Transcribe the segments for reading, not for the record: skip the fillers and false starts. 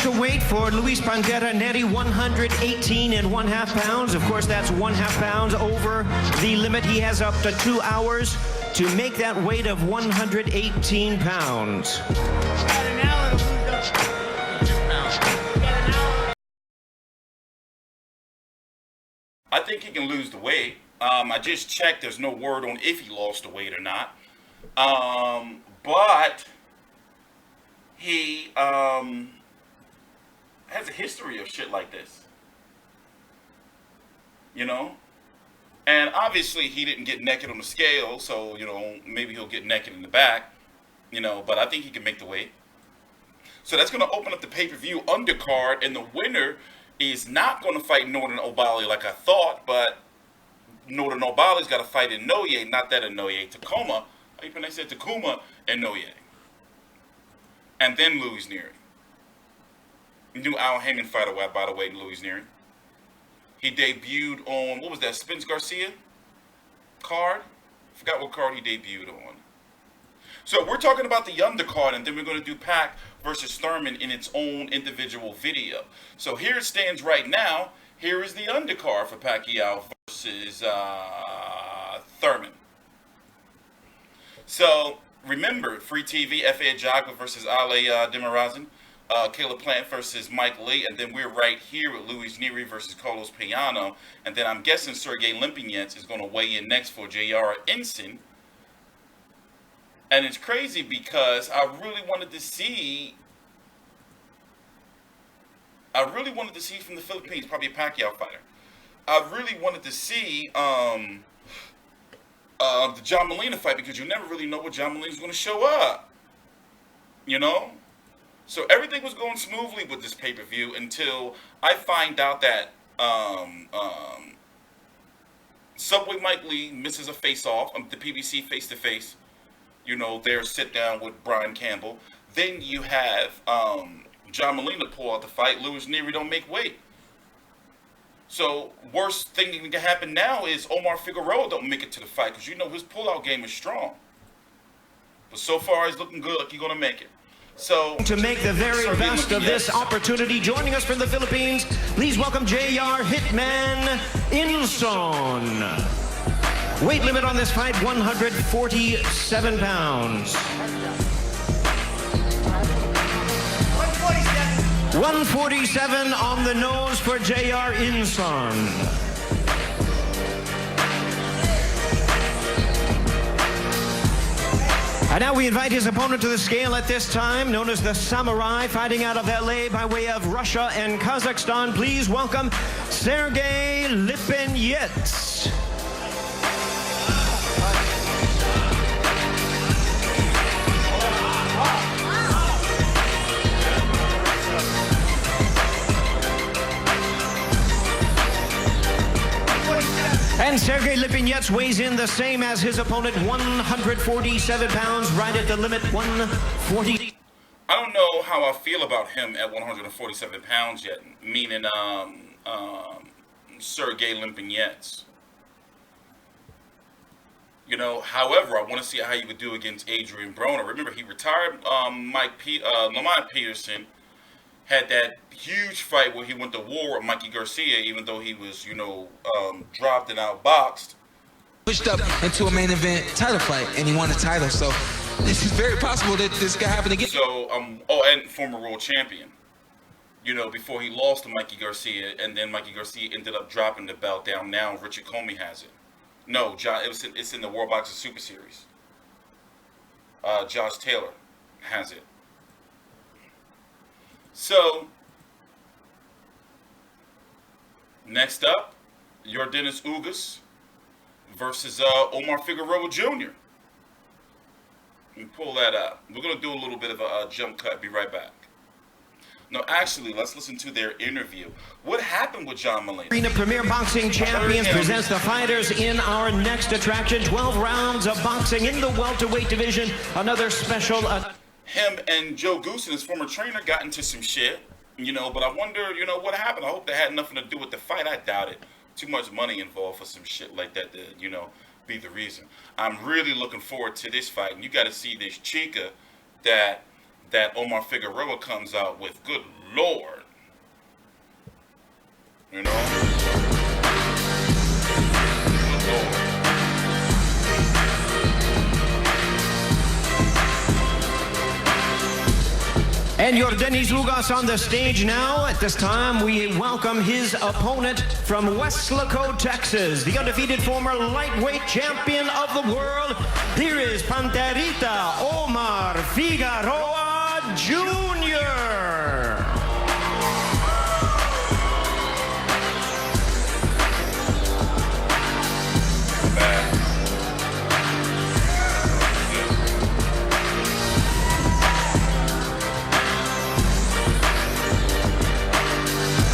official weight for Luis Pantera Nery, 118.5 pounds. Of course, that's 1/2 pounds over the limit. He has up to 2 hours to make that weight of 118 pounds. I think he can lose the weight. I just checked. There's no word on if he lost the weight or not. But he has a history of shit like this. You know? And obviously he didn't get naked on the scale, so, you know, maybe he'll get naked in the back. You know, but I think he can make the weight. So that's going to open up the pay-per-view undercard, and the winner is not going to fight Northern Obali like I thought, but Northern Obali's got to fight Inoue, not that Inoue, Tacoma. How you pronounce it? Tacoma Inoue. And then Luis Nery. New Al Heyman fighter, by the way, Luis Nery. He debuted on, what was that, Spence Garcia card? Forgot what card he debuted on. So we're talking about the undercard, and then we're going to do Pac versus Thurman in its own individual video. So here it stands right now. Here is the undercard for Pacquiao versus Thurman. So remember, free TV, F.A. Jaga versus Ale Demirazin, Caleb Plant versus Mike Lee, and then we're right here with Luis Nery versus Carlos Payano, and then I'm guessing Sergey Lipinets is going to weigh in next for Jayar Inson. And it's crazy because I really wanted to see from the Philippines, probably a Pacquiao fighter. I really wanted to see the John Molina fight, because you never really know what John Molina is going to show up. You know? So everything was going smoothly with this pay-per-view until I find out that Subway Mike Lee misses a face-off, the PBC face-to-face. You know, their sit-down with Brian Campbell. Then you have John Molina pull out the fight. Luis Nery don't make weight. So worst thing that can happen now is Omar Figueroa don't make it to the fight, because you know his pull-out game is strong. But so far he's looking good, like he's going to make it. So to make the very best of this opportunity, joining us from the Philippines, please welcome Jayar Hitman Inson. Weight limit on this fight, 147 pounds. 147 on the nose for Jayar Inson. And now we invite his opponent to the scale at this time, known as the Samurai, fighting out of LA by way of Russia and Kazakhstan. Please welcome Sergey Lipinets. And Sergey Lipinets weighs in the same as his opponent, 147 pounds, right at the limit, 140. I don't know how I feel about him at 147 pounds yet, meaning Sergey Lipinets. You know, however, I want to see how he would do against Adrian Broner. Remember, he retired Lamont Peterson. Had that huge fight where he went to war with Mikey Garcia, even though he was, you know, dropped and outboxed. Pushed up into a main event title fight, and he won the title. So this is very possible that this could happen again. So, and former world champion. You know, before he lost to Mikey Garcia, and then Mikey Garcia ended up dropping the belt down. Now Richard Comey has it. No, it's in the World Boxing Super Series. Josh Taylor has it. So, next up, Yordenis Ugas versus Omar Figueroa Jr. Let me pull that up. We're going to do a little bit of a jump cut. Be right back. No, actually, let's listen to their interview. What happened with John Molina? Arena Premier Boxing Champions presents the fighters in our next attraction. 12 rounds of boxing in the welterweight division. Another special... Him and Joe Goose and his former trainer got into some shit, you know, but I wonder, you know, what happened. I hope that had nothing to do with the fight. I doubt it. Too much money involved for some shit like that to, you know, be the reason. I'm really looking forward to this fight, and you got to see this chica that that Omar Figueroa comes out with. Good Lord. You know? Good Lord. And Yordenis Ugas on the stage now. At this time, we welcome his opponent from Weslaco, Texas, the undefeated former lightweight champion of the world. Here is Panterita Omar Figueroa Jr.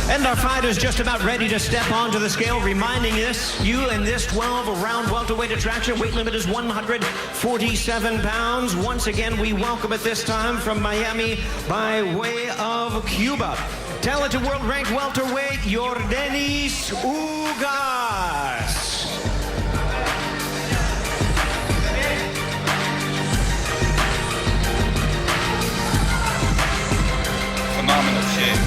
And our fighter's just about ready to step onto the scale, reminding us, you in this 12-round welterweight attraction, weight limit is 147 pounds. Once again, we welcome at this time from Miami by way of Cuba, talented world-ranked welterweight, Yordenis Ugas. Phenomenal shit.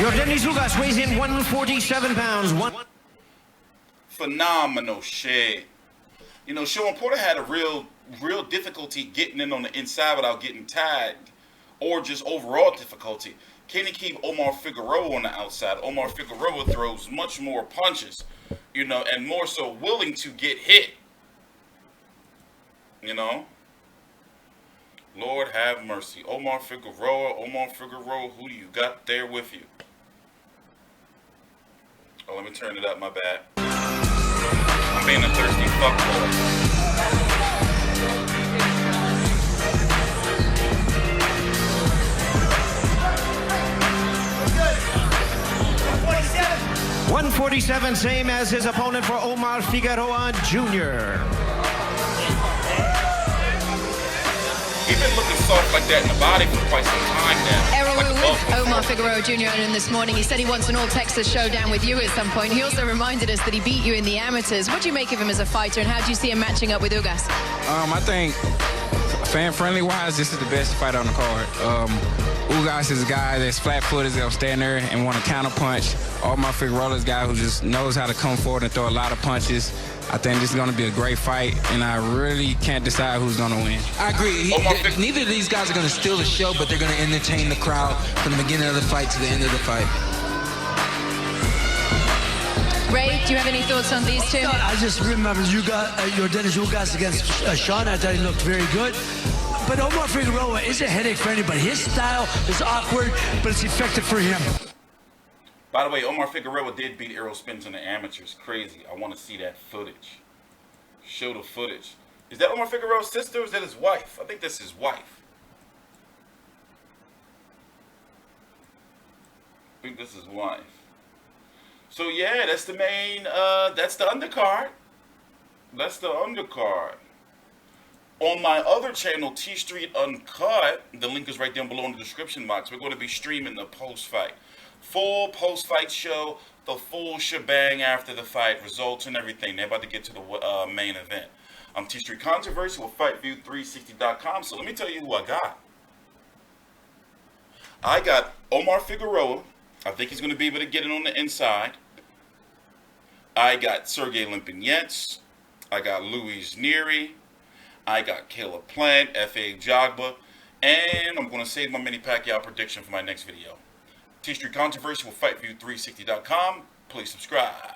Yordenis Ugas weighs in 147 pounds. Phenomenal shit. You know, Sean Porter had a real difficulty getting in on the inside without getting tagged, or just overall difficulty. Can he keep Omar Figueroa on the outside? Omar Figueroa throws much more punches, you know, and more so willing to get hit. You know? Lord have mercy. Omar Figueroa, who do you got there with you? Oh, let me turn it up, my bad. I'm being a thirsty fuckboy. Good. 147, same as his opponent for Omar Figueroa Jr. He's been looking soft like that in the body for quite some time now. Errol with Omar Figueroa Jr. in this morning. He said he wants an all-Texas showdown with you at some point. He also reminded us that he beat you in the amateurs. What do you make of him as a fighter, and how do you see him matching up with Ugas? I think fan-friendly wise, this is the best fight on the card. Ugas is a guy that's flat-footed, that'll stand there and want to counter-punch. Omar Figueroa is a guy who just knows how to come forward and throw a lot of punches. I think this is going to be a great fight, and I really can't decide who's going to win. I agree. Neither of these guys are going to steal the show, but they're going to entertain the crowd from the beginning of the fight to the end of the fight. Ray, do you have any thoughts on these two? No, I just remember Yordenis Ugas against Sean. I thought he looked very good. But Omar Figueroa is a headache for anybody. His style is awkward, but it's effective for him. By the way, Omar Figueroa did beat Errol Spence in the amateurs. Crazy. I want to see that footage. Show the footage. Is that Omar Figueroa's sister, or is that his wife? I think that's his wife. I think this is his wife. So yeah, that's the main, that's the undercard. That's the undercard. On my other channel, TstreeT Uncut, the link is right down below in the description box. We're going to be streaming the post-fight. Full post-fight show, the full shebang after the fight, results and everything. They're about to get to the main event. I'm TstreeT Controversy with FightView360.com. So let me tell you who I got. I got Omar Figueroa. I think he's going to be able to get it on the inside. I got Sergey Lipinets. I got Nery. I got Caleb Plant, F.A. Jogba. And I'm going to save my mini Pacquiao prediction for my next video. TstreeT Controversy with FightView360.com. Please subscribe.